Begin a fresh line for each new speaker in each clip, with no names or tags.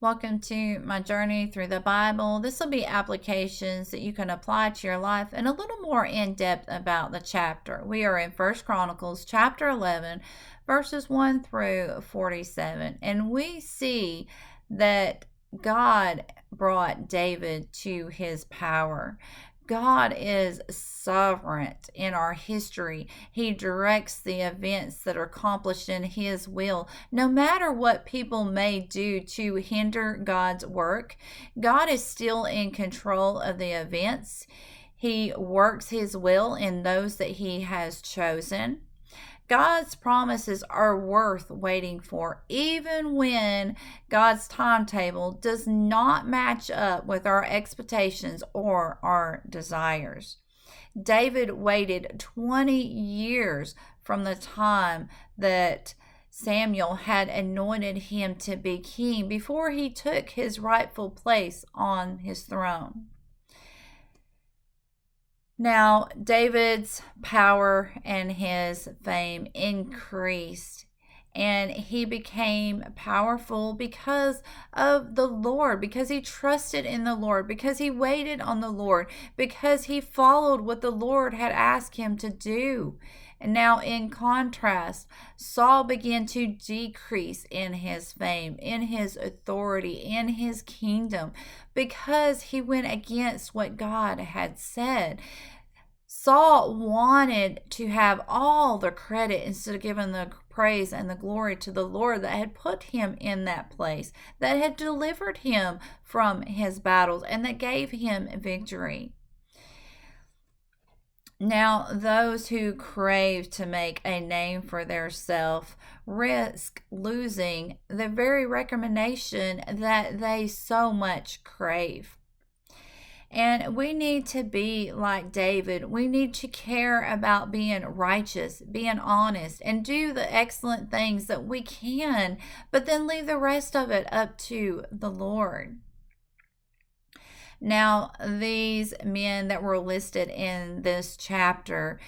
Welcome to my journey through the Bible. This will be applications that you can apply to your life and a little more in depth about the chapter. We are in First Chronicles chapter 11, verses 1 through 47. And we see that God brought David to his power. God is sovereign in our history. He directs the events that are accomplished in His will. No matter what people may do to hinder God's work, God is still in control of the events. He works His will in those that He has chosen. God's promises are worth waiting for, even when God's timetable does not match up with our expectations or our desires. David waited 20 years from the time that Samuel had anointed him to be king before he took his rightful place on his throne. Now, David's power and his fame increased, and he became powerful because of the Lord, because he trusted in the Lord, because he waited on the Lord, because he followed what the Lord had asked him to do. And now, in contrast, Saul began to decrease in his fame, in his authority, in his kingdom, because he went against what God had said. Saul wanted to have all the credit instead of giving the praise and the glory to the Lord that had put him in that place, that had delivered him from his battles, and that gave him victory. Now, those who crave to make a name for theirself risk losing the very recommendation that they so much crave. And we need to be like David. We need to care about being righteous, being honest, and do the excellent things that we can, but then leave the rest of it up to the Lord. Now, these men that were listed in this chapter,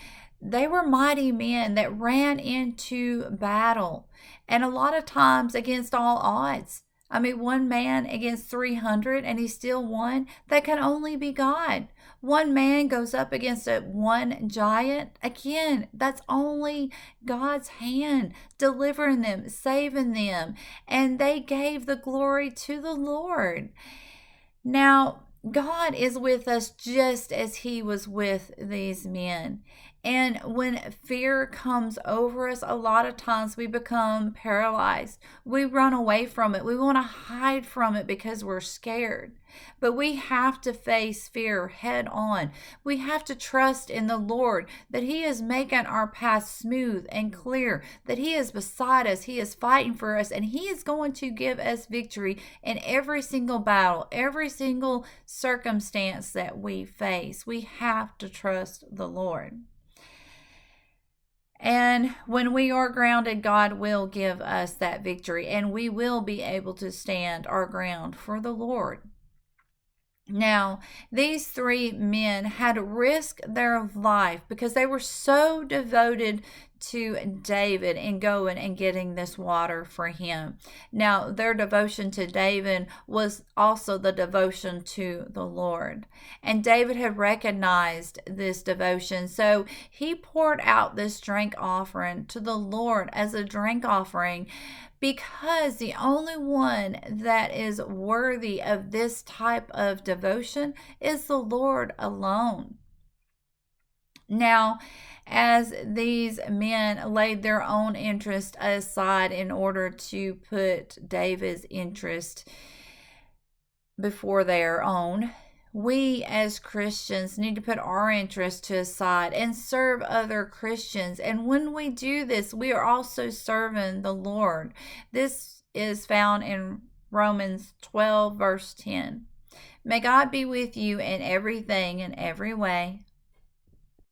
they were mighty men that ran into battle, and a lot of times against all odds. I mean, one man against 300 and he still won. That can only be God. One man goes up against one giant. Again, that's only God's hand delivering them, saving them. And they gave the glory to the Lord. Now, God is with us just as He was with these men. And when fear comes over us, a lot of times we become paralyzed. We run away from it. We want to hide from it because we're scared. But we have to face fear head on. We have to trust in the Lord that He is making our path smooth and clear, that He is beside us, He is fighting for us, and He is going to give us victory in every single battle, every single circumstance that we face. We have to trust the Lord. And when we are grounded, God will give us that victory, and we will be able to stand our ground for the Lord. Now, these three men had risked their life because they were so devoted to David and going and getting this water for him. Now, their devotion to David was also the devotion to the Lord. And David had recognized this devotion, so he poured out this drink offering to the Lord as a drink offering, because the only one that is worthy of this type of devotion is the Lord alone. Now, as these men laid their own interest aside in order to put David's interest before their own, we as Christians need to put our interest to the side and serve other Christians. And when we do this, we are also serving the Lord. This is found in Romans 12, verse 10. May God be with you in everything and every way.